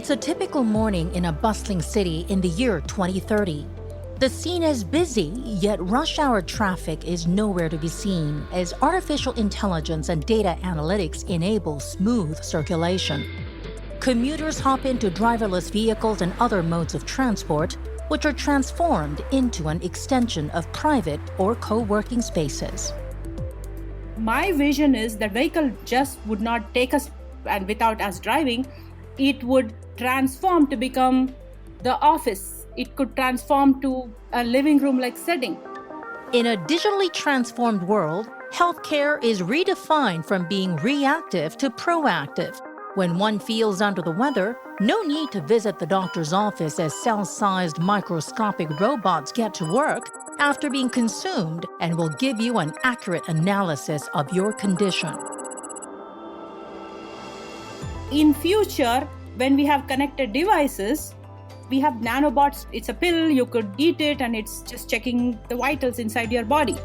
It's a typical morning in a bustling city in the year 2030. The scene is busy, yet rush hour traffic is nowhere to be seen as artificial intelligence and data analytics enable smooth circulation. Commuters hop into driverless vehicles and other modes of transport, which are transformed into an extension of private or co-working spaces. My vision is that vehicle just would not take us, and without us driving, it would transform to become the office. It could transform to a living room-like setting. In a digitally transformed world, healthcare is redefined from being reactive to proactive. When one feels under the weather, no need to visit the doctor's office as cell-sized microscopic robots get to work after being consumed and will give you an accurate analysis of your condition. In future, when we have connected devices, we have nanobots. It's a pill, you could eat it, and it's just checking the vitals inside your body.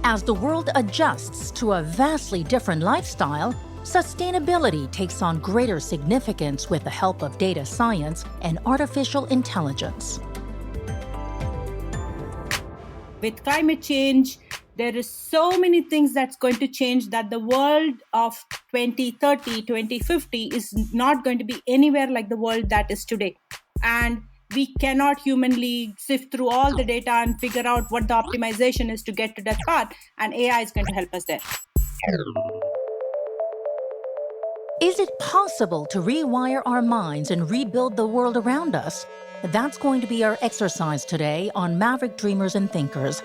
As the world adjusts to a vastly different lifestyle, sustainability takes on greater significance with the help of data science and artificial intelligence. With climate change, there is so many things that's going to change that the world of 2030, 2050 is not going to be anywhere like the world that is today. And we cannot humanly sift through all the data and figure out what the optimization is to get to that path. And AI is going to help us there. Is it possible to rewire our minds and rebuild the world around us? That's going to be our exercise today on Maverick Dreamers and Thinkers.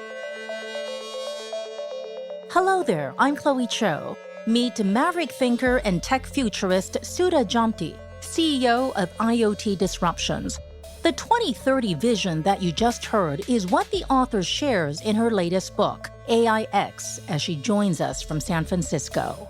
Hello there, I'm Chloe Cho. Meet Maverick thinker and tech futurist Sudha Jamthe, CEO of IoT Disruptions. The 2030 vision that you just heard is what the author shares in her latest book, AIX, as she joins us from San Francisco.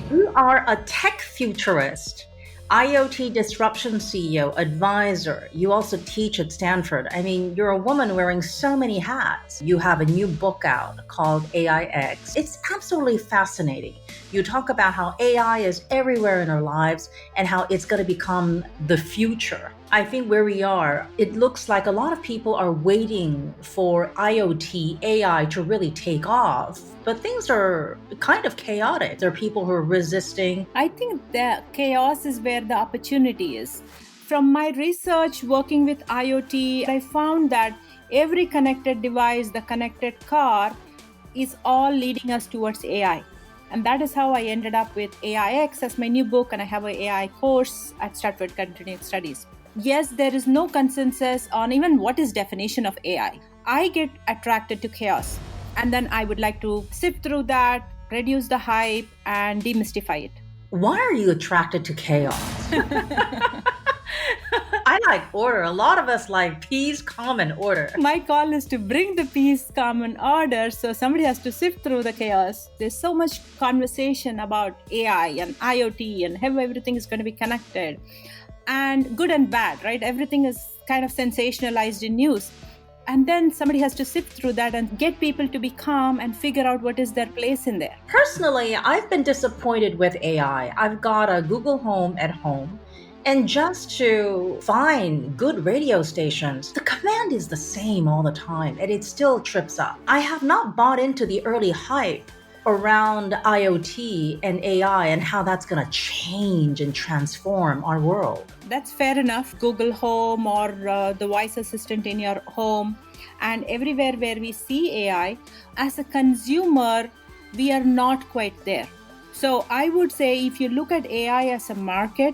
You are a tech futurist, IoT Disruption CEO, advisor. You also teach at Stanford. I mean, you're a woman wearing so many hats. You have a new book out called AIX. It's absolutely fascinating. You talk about how AI is everywhere in our lives and how it's going to become the future. I think where we are, it looks like a lot of people are waiting for IoT, AI to really take off, but things are kind of chaotic. There are people who are resisting. I think the chaos is where the opportunity is. From my research working with IoT, I found that every connected device, the connected car, is all leading us towards AI. And that is how I ended up with AIX as my new book, and I have an AI course at Stanford Continuing Studies. Yes, there is no consensus on even what is definition of AI. I get attracted to chaos, and then I would like to sift through that, reduce the hype, and demystify it. Why are you attracted to chaos? I like order. A lot of us like peace, calm, and order. My call is to bring the peace, calm, and order, so somebody has to sift through the chaos. There's so much conversation about AI and IoT and how everything is going to be connected. And good and bad, right? Everything is kind of sensationalized in news. And then somebody has to sift through that and get people to be calm and figure out what is their place in there. Personally, I've been disappointed with AI. I've got a Google Home at home, and just to find good radio stations, the command is the same all the time, and it still trips up. I have not bought into the early hype around IoT and AI and how that's going to change and transform our world. That's fair enough. Google Home or the voice assistant in your home, and everywhere where we see AI, as a consumer, we are not quite there. So I would say if you look at AI as a market,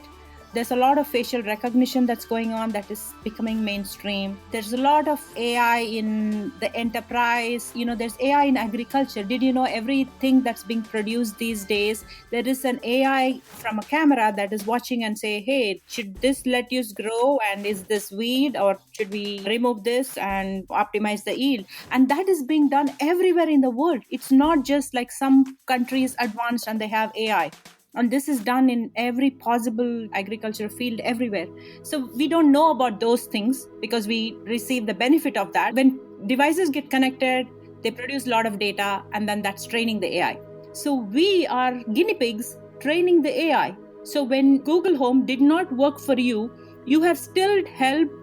there's a lot of facial recognition that's going on that is becoming mainstream. There's a lot of AI in the enterprise. There's AI in agriculture. Did you know everything that's being produced these days, there is an AI from a camera that is watching and say, hey, should this lettuce grow? And is this weed? Or should we remove this and optimize the yield? And that is being done everywhere in the world. It's not just like some countries advanced and they have AI. And this is done in every possible agriculture field everywhere. So we don't know about those things because we receive the benefit of that. When devices get connected, they produce a lot of data, and then that's training the AI. So we are guinea pigs training the AI. So when Google Home did not work for you, you have still helped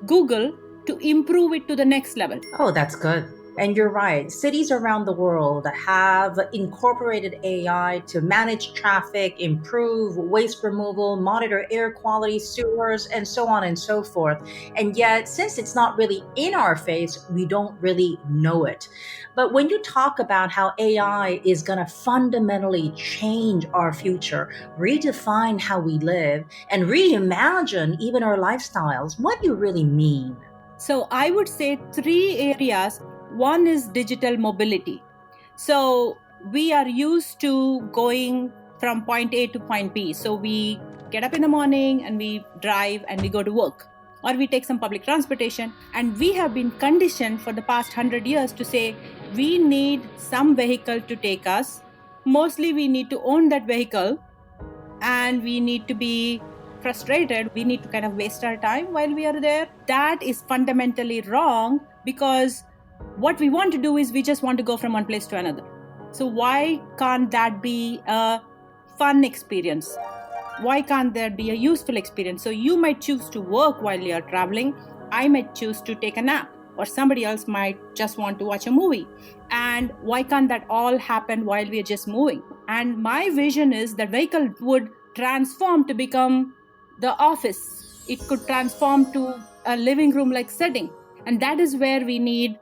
Google to improve it to the next level. Oh, that's good. And you're right. Cities around the world have incorporated AI to manage traffic, improve waste removal, monitor air quality, sewers, and so on and so forth. And yet, since it's not really in our face, we don't really know it. But when you talk about how AI is going to fundamentally change our future, redefine how we live, and reimagine even our lifestyles, what do you really mean? So I would say 3 areas. One is digital mobility. So we are used to going from point A to point B. So we get up in the morning and we drive and we go to work, or we take some public transportation. And we have been conditioned for the past 100 years to say we need some vehicle to take us. Mostly we need to own that vehicle, and we need to be frustrated. We need to kind of waste our time while we are there. That is fundamentally wrong, because what we want to do is we just want to go from one place to another. So why can't that be a fun experience? Why can't there be a useful experience? So you might choose to work while you're traveling. I might choose to take a nap, or somebody else might just want to watch a movie. And why can't that all happen while we're just moving? And my vision is that vehicle would transform to become the office. It could transform to a living room like setting. And that is where we need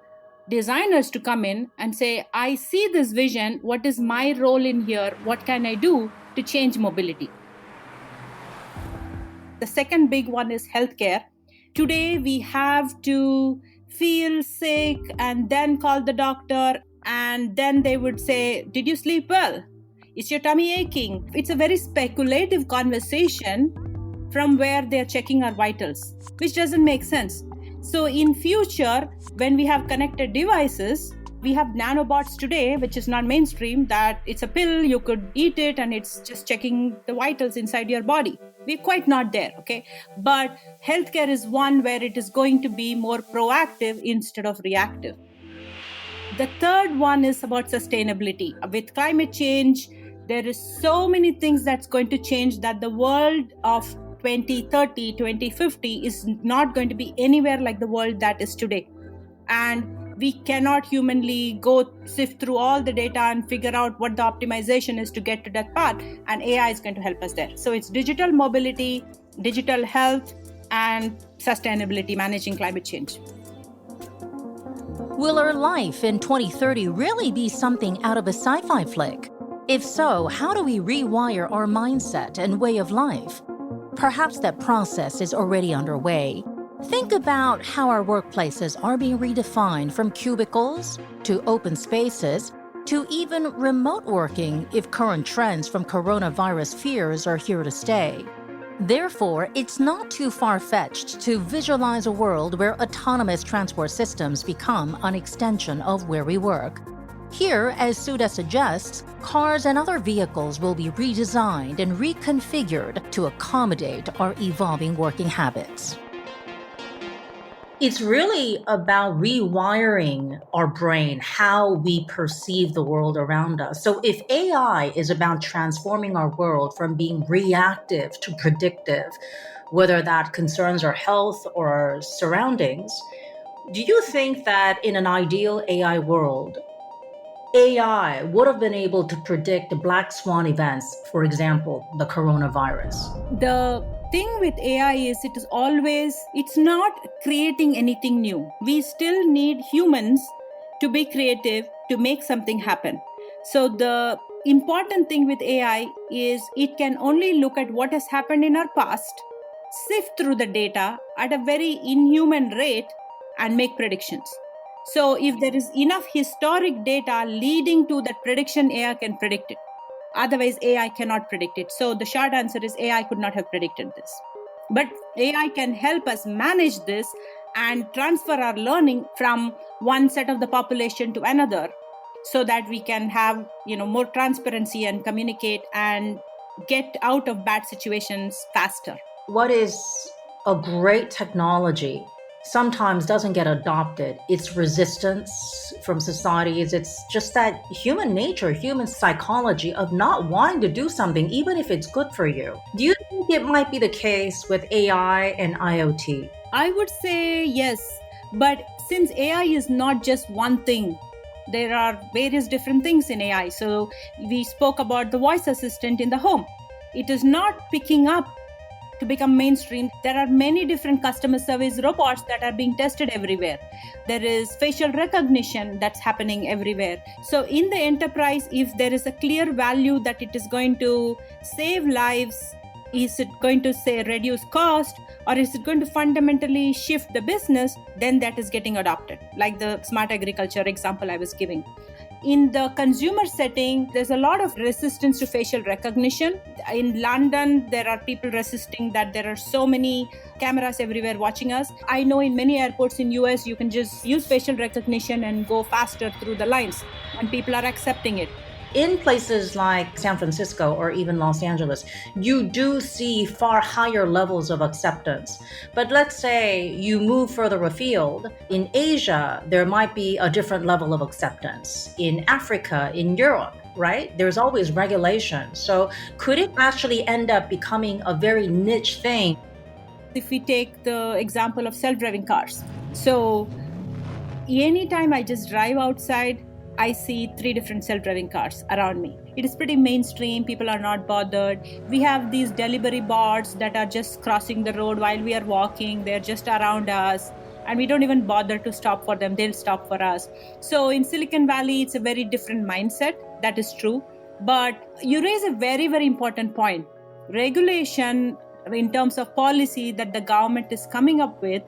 designers to come in and say, I see this vision. What is my role in here? What can I do to change mobility? The second big one is healthcare. Today, we have to feel sick and then call the doctor, and then they would say, did you sleep well? Is your tummy aching? It's a very speculative conversation from where they're checking our vitals, which doesn't make sense. So in future, when we have connected devices, we have nanobots today, which is not mainstream, that it's a pill, you could eat it, and it's just checking the vitals inside your body. We're quite not there, okay? But healthcare is one where it is going to be more proactive instead of reactive. The third one is about sustainability. With climate change, there is so many things that's going to change that the world of 2030, 2050 is not going to be anywhere like the world that is today. And we cannot humanly go sift through all the data and figure out what the optimization is to get to that path. And AI is going to help us there. So it's digital mobility, digital health, and sustainability, managing climate change. Will our life in 2030 really be something out of a sci-fi flick? If so, how do we rewire our mindset and way of life? Perhaps that process is already underway. Think about how our workplaces are being redefined, from cubicles to open spaces to even remote working, if current trends from coronavirus fears are here to stay. Therefore, it's not too far-fetched to visualize a world where autonomous transport systems become an extension of where we work. Here, as Sudha suggests, cars and other vehicles will be redesigned and reconfigured to accommodate our evolving working habits. It's really about rewiring our brain, how we perceive the world around us. So if AI is about transforming our world from being reactive to predictive, whether that concerns our health or our surroundings, do you think that in an ideal AI world, AI would have been able to predict the black swan events, for example, the coronavirus? The thing with AI is it's not creating anything new. We still need humans to be creative to make something happen. So the important thing with AI is it can only look at what has happened in our past, sift through the data at a very inhuman rate, and make predictions. So if there is enough historic data leading to that prediction, AI can predict it. Otherwise, AI cannot predict it. So the short answer is AI could not have predicted this. But AI can help us manage this and transfer our learning from one set of the population to another, so that we can have, more transparency and communicate and get out of bad situations faster. What is a great technology sometimes doesn't get adopted. It's resistance from societies. It's just that human nature, human psychology of not wanting to do something, even if it's good for you. Do you think it might be the case with AI and IoT? I would say yes, but since AI is not just one thing, there are various different things in AI. So we spoke about the voice assistant in the home. It is not picking up to become mainstream. There are many different customer service robots that are being tested everywhere. There is facial recognition that's happening everywhere. So in the enterprise, if there is a clear value that it is going to save lives, is it going to say reduce cost, or is it going to fundamentally shift the business, then that is getting adopted, like the smart agriculture example I was giving. In the consumer setting, there's a lot of resistance to facial recognition. In London, there are people resisting that there are so many cameras everywhere watching us. I know in many airports in US, you can just use facial recognition and go faster through the lines, and people are accepting it. In places like San Francisco or even Los Angeles, you do see far higher levels of acceptance. But let's say you move further afield. In Asia, there might be a different level of acceptance. In Africa, in Europe, right? There's always regulation. So could it actually end up becoming a very niche thing? If we take the example of self-driving cars. So anytime I just drive outside, I see 3 different self-driving cars around me. It is pretty mainstream. People are not bothered. We have these delivery bots that are just crossing the road while we are walking. They're just around us, and we don't even bother to stop for them. They'll stop for us. So in Silicon Valley, it's a very different mindset. That is true. But you raise a very, very important point. Regulation in terms of policy that the government is coming up with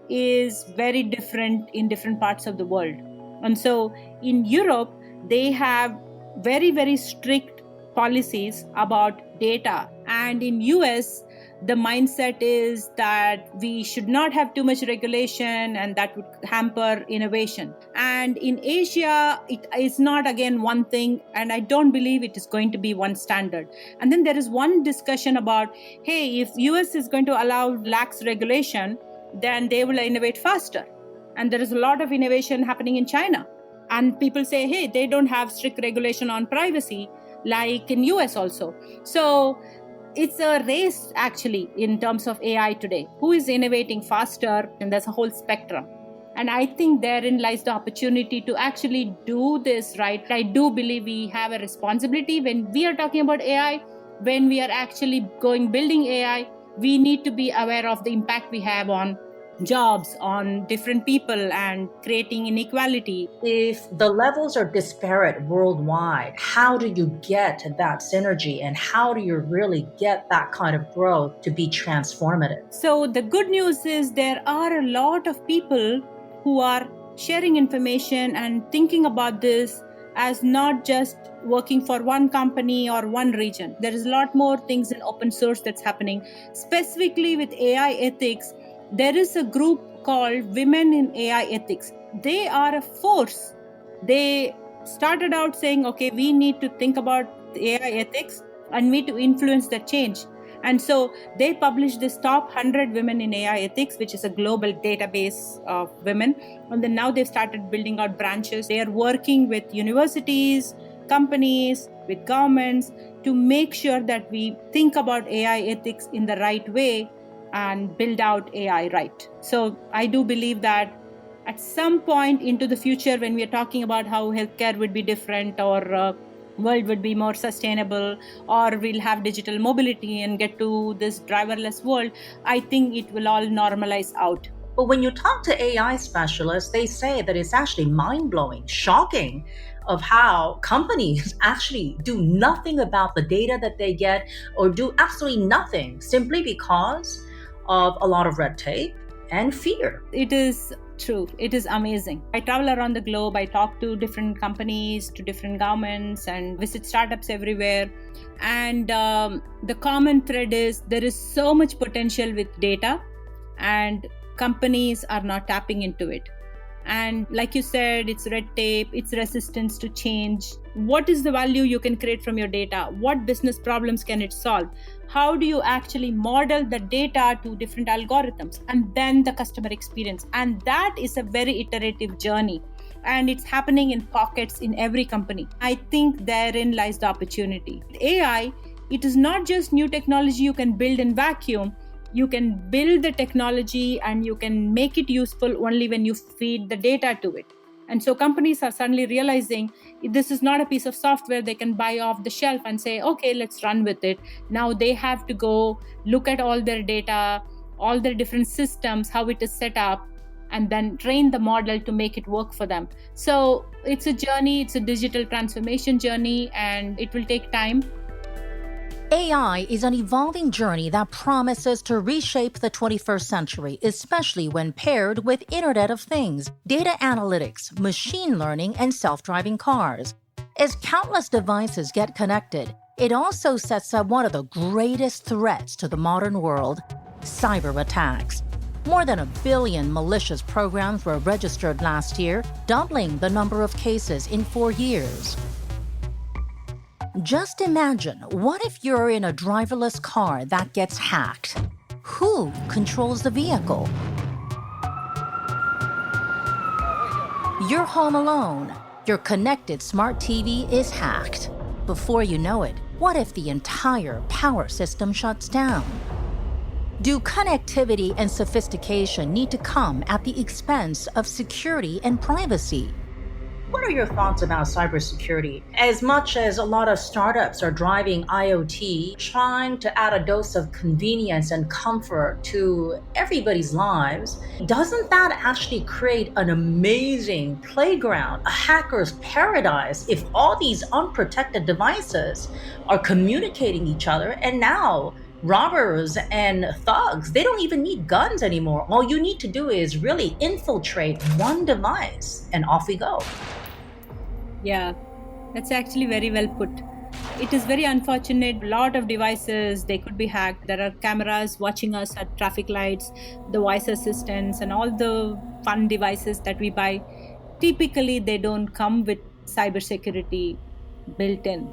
is very different in different parts of the world. And so in Europe, they have very, very strict policies about data. And in US, the mindset is that we should not have too much regulation and that would hamper innovation. And in Asia, it is not, again, one thing. And I don't believe it is going to be one standard. And then there is one discussion about, hey, if US is going to allow lax regulation, then they will innovate faster. And there is a lot of innovation happening in China. And people say, hey, they don't have strict regulation on privacy like in US also. So it's a race actually in terms of AI today. Who is innovating faster? And there's a whole spectrum. And I think therein lies the opportunity to actually do this right. I do believe we have a responsibility when we are talking about AI, when we are actually building AI, we need to be aware of the impact we have on jobs, on different people, and creating inequality. If the levels are disparate worldwide, how do you get that synergy, and how do you really get that kind of growth to be transformative? So the good news is there are a lot of people who are sharing information and thinking about this as not just working for one company or one region. There is a lot more things in open source that's happening. Specifically with AI ethics, there is a group called Women in AI Ethics. They are a force. They started out saying, okay, we need to think about AI ethics and we need to influence the change. And so they published this top 100 women in AI ethics, which is a global database of women. And then now they've started building out branches. They are working with universities, companies, with governments to make sure that we think about AI ethics in the right way and build out AI right. So I do believe that at some point into the future, when we are talking about how healthcare would be different, or world would be more sustainable, or we'll have digital mobility and get to this driverless world, I think it will all normalize out. But when you talk to AI specialists, they say that it's actually mind-blowing, shocking of how companies actually do nothing about the data that they get, or do absolutely nothing simply because of a lot of red tape and fear. It is true. It is amazing. I travel around the globe. I talk to different companies, to different governments, and visit startups everywhere. And the common thread is there is so much potential with data, and companies are not tapping into it. And like you said, it's red tape, it's resistance to change. What is the value you can create from your data? What business problems can it solve? How do you actually model the data to different algorithms? And then the customer experience. And that is a very iterative journey. And it's happening in pockets in every company. I think therein lies the opportunity. AI, it is not just new technology you can build in vacuum. You can build the technology and you can make it useful only when you feed the data to it. And so companies are suddenly realizing this is not a piece of software they can buy off the shelf and say, okay, let's run with it. Now they have to go look at all their data, all their different systems, how it is set up, and then train the model to make it work for them. So it's a journey, it's a digital transformation journey, and it will take time. AI is an evolving journey that promises to reshape the 21st century, especially when paired with Internet of Things, data analytics, machine learning, and self-driving cars. As countless devices get connected, it also sets up one of the greatest threats to the modern world: cyber attacks. More than 1 billion malicious programs were registered last year, doubling the number of cases in 4 years. Just imagine, what if you're in a driverless car that gets hacked? Who controls the vehicle? You're home alone. Your connected smart TV is hacked. Before you know it, what if the entire power system shuts down? Do connectivity and sophistication need to come at the expense of security and privacy? What are your thoughts about cybersecurity? As much as a lot of startups are driving IoT, trying to add a dose of convenience and comfort to everybody's lives, doesn't that actually create an amazing playground, a hacker's paradise, if all these unprotected devices are communicating each other? And now robbers and thugs, they don't even need guns anymore. All you need to do is really infiltrate one device and off we go. Yeah, that's actually very well put. It is very unfortunate. A lot of devices, they could be hacked. There are cameras watching us at traffic lights, the voice assistants, and all the fun devices that we buy. Typically, they don't come with cybersecurity built in.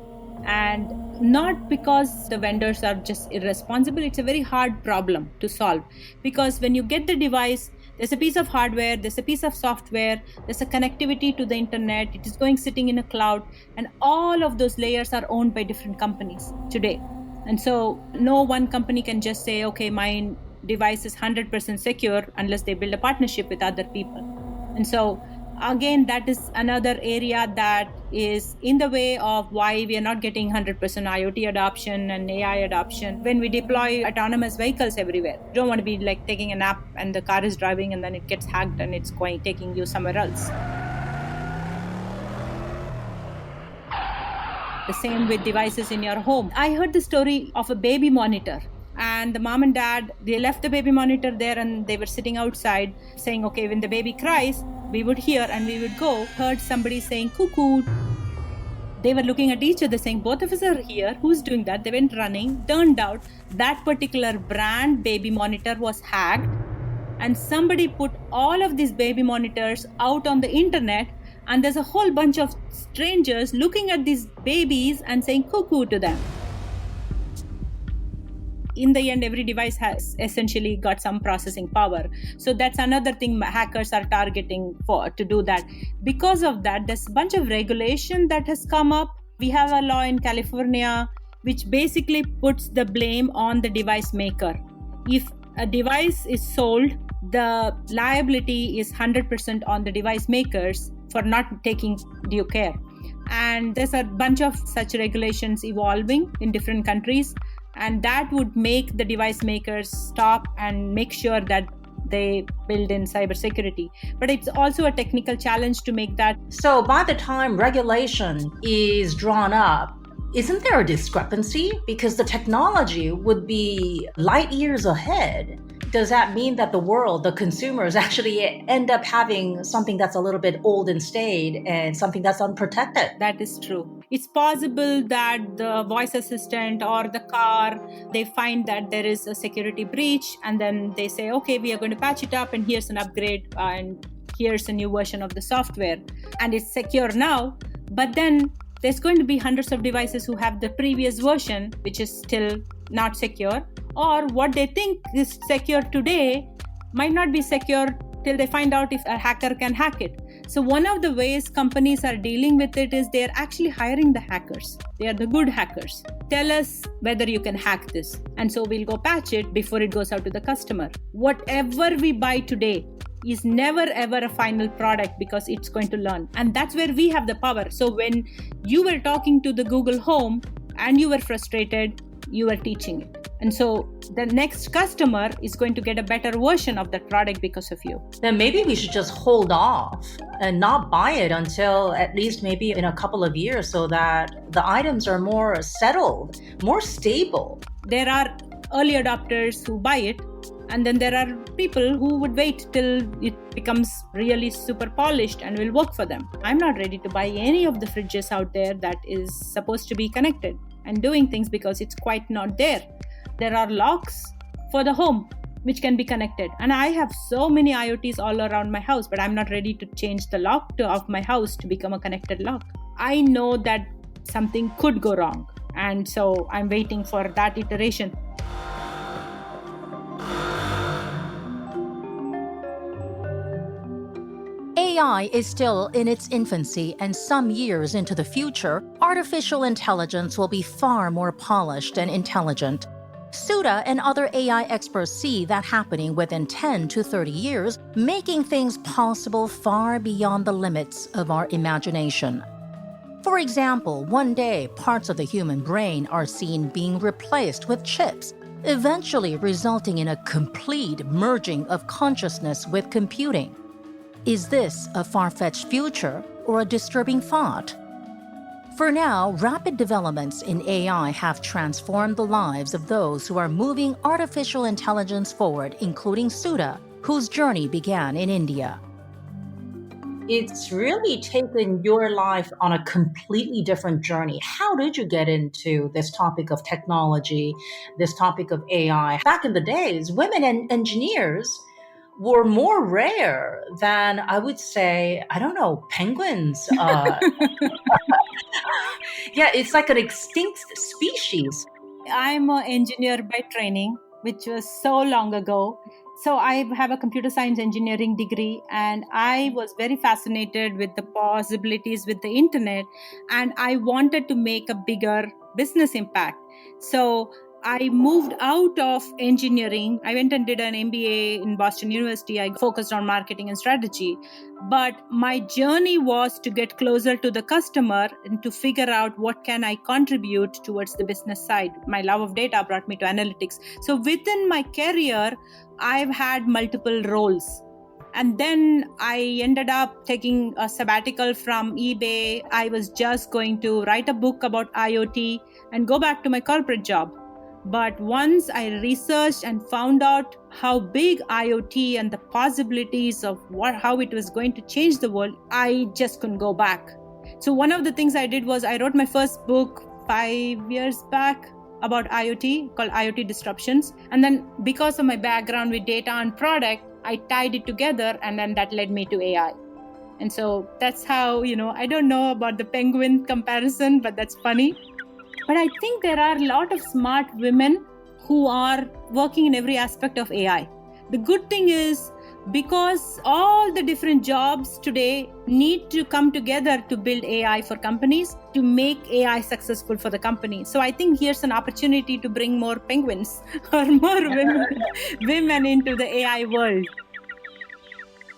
And not because the vendors are just irresponsible. It's a very hard problem to solve, because when you get the device, there's a piece of hardware, there's a piece of software, there's a connectivity to the internet, it is going sitting in a cloud, and all of those layers are owned by different companies today. And so no one company can just say, okay, my device is 100% secure unless they build a partnership with other people. And so again, that is another area that is in the way of why we are not getting 100% IoT adoption and AI adoption. When we deploy autonomous vehicles everywhere, you don't want to be like taking a nap and the car is driving and then it gets hacked and it's taking you somewhere else. The same with devices in your home. I heard the story of a baby monitor. And the mom and dad, they left the baby monitor there and they were sitting outside saying, okay, when the baby cries, we would hear and we would go. Heard somebody saying, cuckoo. They were looking at each other saying, both of us are here. Who's doing that? They went running. Turned out that particular brand baby monitor was hacked. And somebody put all of these baby monitors out on the internet. And there's a whole bunch of strangers looking at these babies and saying cuckoo to them. In the end, every device has essentially got some processing power. So that's another thing hackers are targeting for, to do that. Because of that, there's a bunch of regulation that has come up. We have a law in California which basically puts the blame on the device maker. If a device is sold, the liability is 100% on the device makers for not taking due care. And there's a bunch of such regulations evolving in different countries. And that would make the device makers stop and make sure that they build in cybersecurity. But it's also a technical challenge to make that. So by the time regulation is drawn up, isn't there a discrepancy? Because the technology would be light years ahead. Does that mean that the world, the consumers, actually end up having something that's a little bit old and staid and something that's unprotected? That is true. It's possible that the voice assistant or the car, they find that there is a security breach and then they say, okay, we are going to patch it up and here's an upgrade and here's a new version of the software and it's secure now, but then there's going to be hundreds of devices who have the previous version, which is still not secure, or what they think is secure today might not be secure till they find out if a hacker can hack it. So one of the ways companies are dealing with it is they're actually hiring the hackers. They are the good hackers. Tell us whether you can hack this. And so we'll go patch it before it goes out to the customer. Whatever we buy today is never ever a final product because it's going to learn. And that's where we have the power. So when you were talking to the Google Home and you were frustrated, you were teaching it. And so the next customer is going to get a better version of that product because of you. Then maybe we should just hold off and not buy it until at least maybe in a couple of years so that the items are more settled, more stable. There are early adopters who buy it, and then there are people who would wait till it becomes really super polished and will work for them. I'm not ready to buy any of the fridges out there that is supposed to be connected and doing things because it's quite not there. There are locks for the home which can be connected. And I have so many IoTs all around my house, but I'm not ready to change the lock of my house to become a connected lock. I know that something could go wrong. And so I'm waiting for that iteration. AI is still in its infancy, and some years into the future, artificial intelligence will be far more polished and intelligent. Sudha and other AI experts see that happening within 10 to 30 years, making things possible far beyond the limits of our imagination. For example, one day, parts of the human brain are seen being replaced with chips, eventually resulting in a complete merging of consciousness with computing. Is this a far-fetched future or a disturbing thought? For now, rapid developments in AI have transformed the lives of those who are moving artificial intelligence forward, including Sudha, whose journey began in India. It's really taken your life on a completely different journey. How did you get into this topic of technology, this topic of AI? Back in the days, women and engineers were more rare than, I would say, I don't know, penguins. Yeah, it's like an extinct species. I'm an engineer by training, which was so long ago. So I have a computer science engineering degree, and I was very fascinated with the possibilities with the internet, and I wanted to make a bigger business impact. So I moved out of engineering. I went and did an MBA in Boston University. I focused on marketing and strategy. But my journey was to get closer to the customer and to figure out what can I contribute towards the business side. My love of data brought me to analytics. So within my career, I've had multiple roles. And then I ended up taking a sabbatical from eBay. I was just going to write a book about IoT and go back to my corporate job. But once I researched and found out how big IoT and the possibilities of how it was going to change the world, I just couldn't go back. So one of the things I did was I wrote my first book 5 years back about IoT called IoT Disruptions. And then because of my background with data and product, I tied it together, and then that led me to AI. And so that's how, I don't know about the penguin comparison, but that's funny. But I think there are a lot of smart women who are working in every aspect of AI. The good thing is, because all the different jobs today need to come together to build AI for companies, to make AI successful for the company. So I think here's an opportunity to bring more penguins or more women into the AI world.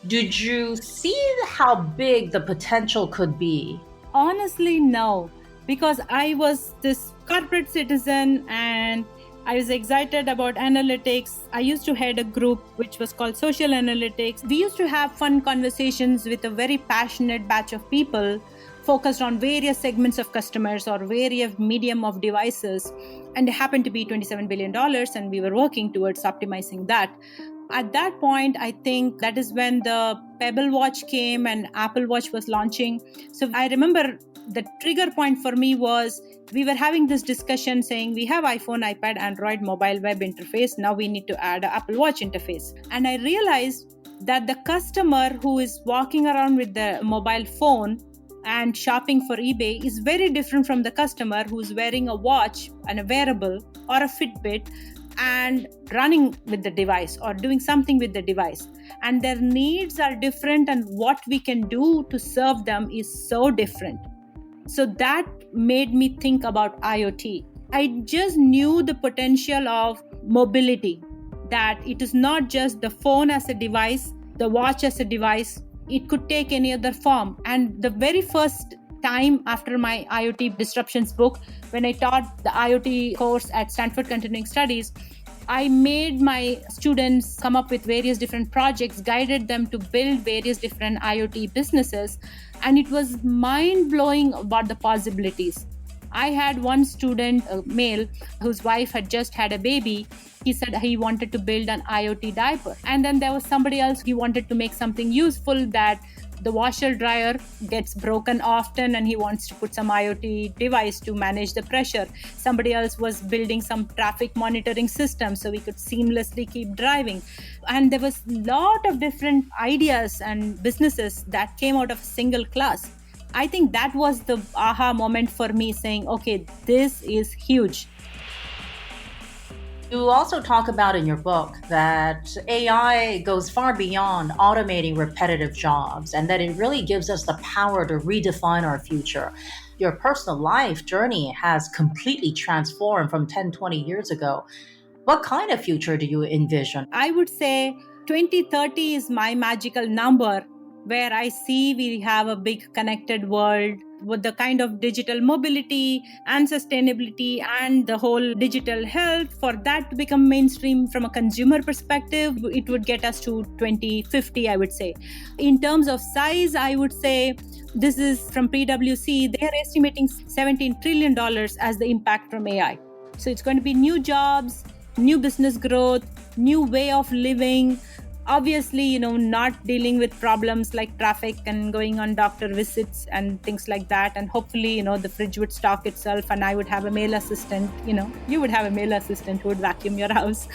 Did you see how big the potential could be? Honestly, no. Because I was this corporate citizen and I was excited about analytics. I used to head a group which was called Social Analytics. We used to have fun conversations with a very passionate batch of people focused on various segments of customers or various medium of devices. And it happened to be $27 billion, and we were working towards optimizing that. At that point, I think that is when the Pebble Watch came and Apple Watch was launching. So I remember the trigger point for me was we were having this discussion saying we have iPhone, iPad, Android, mobile web interface. Now we need to add an Apple Watch interface. And I realized that the customer who is walking around with the mobile phone and shopping for eBay is very different from the customer who's wearing a watch and a wearable or a Fitbit and running with the device or doing something with the device. And their needs are different, and what we can do to serve them is so different. So that made me think about IoT. I just knew the potential of mobility, that it is not just the phone as a device, the watch as a device. It could take any other form. And the very first time after my IoT Disruptions book, when I taught the IoT course at Stanford Continuing Studies, I made my students come up with various different projects, guided them to build various different IoT businesses. And it was mind-blowing about the possibilities. I had one student, a male, whose wife had just had a baby. He said he wanted to build an IoT diaper. And then there was somebody else, he wanted to make something useful, that the washer dryer gets broken often and he wants to put some IoT device to manage the pressure. Somebody else was building some traffic monitoring system so we could seamlessly keep driving. And there was a lot of different ideas and businesses that came out of a single class. I think that was the aha moment for me, saying, okay, this is huge. You also talk about in your book that AI goes far beyond automating repetitive jobs and that it really gives us the power to redefine our future. Your personal life journey has completely transformed from 10, 20 years ago. What kind of future do you envision? I would say 2030 is my magical number, where I see we have a big connected world with the kind of digital mobility and sustainability and the whole digital health. For that to become mainstream from a consumer perspective, it would get us to 2050, I would say. In terms of size, I would say this is from PwC. They are estimating $17 trillion as the impact from AI. So it's going to be new jobs, new business growth, new way of living. Obviously, not dealing with problems like traffic and going on doctor visits and things like that. And hopefully, the fridge would stock itself and I would have a male assistant. You would have a male assistant who would vacuum your house.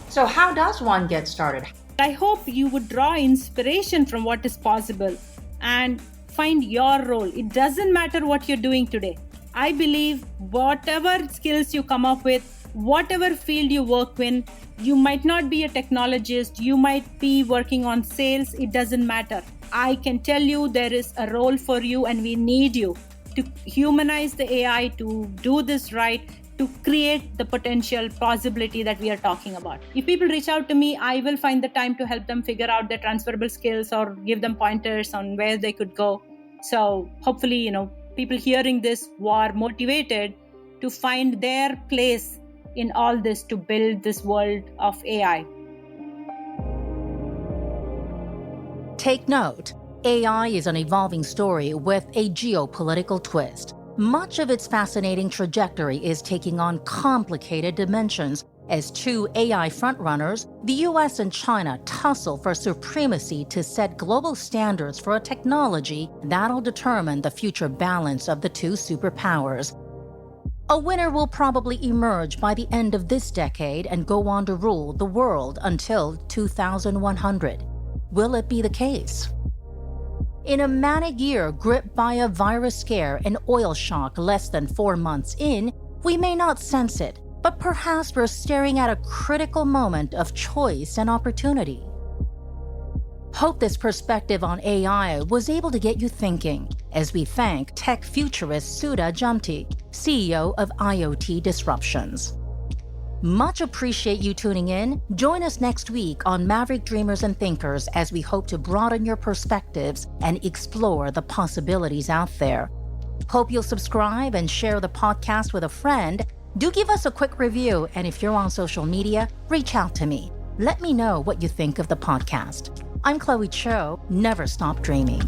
So how does one get started? I hope you would draw inspiration from what is possible and find your role. It doesn't matter what you're doing today. I believe whatever skills you come up with, whatever field you work in, you might not be a technologist, you might be working on sales, it doesn't matter. I can tell you there is a role for you and we need you to humanize the AI, to do this right, to create the potential possibility that we are talking about. If people reach out to me, I will find the time to help them figure out their transferable skills or give them pointers on where they could go. So hopefully, people hearing this who are motivated to find their place in all this to build this world of AI. Take note, AI is an evolving story with a geopolitical twist. Much of its fascinating trajectory is taking on complicated dimensions as two AI frontrunners, the US and China, tussle for supremacy to set global standards for a technology that'll determine the future balance of the two superpowers. A winner will probably emerge by the end of this decade and go on to rule the world until 2100. Will it be the case? In a manic year gripped by a virus scare and oil shock less than 4 months in, we may not sense it, but perhaps we're staring at a critical moment of choice and opportunity. Hope this perspective on AI was able to get you thinking as we thank tech futurist Sudha Jamthe, CEO of IoT Disruptions. Much appreciate you tuning in. Join us next week on Maverick Dreamers and Thinkers as we hope to broaden your perspectives and explore the possibilities out there. Hope you'll subscribe and share the podcast with a friend. Do give us a quick review, and if you're on social media, reach out to me. Let me know what you think of the podcast. I'm Chloe Cho. Never stop dreaming.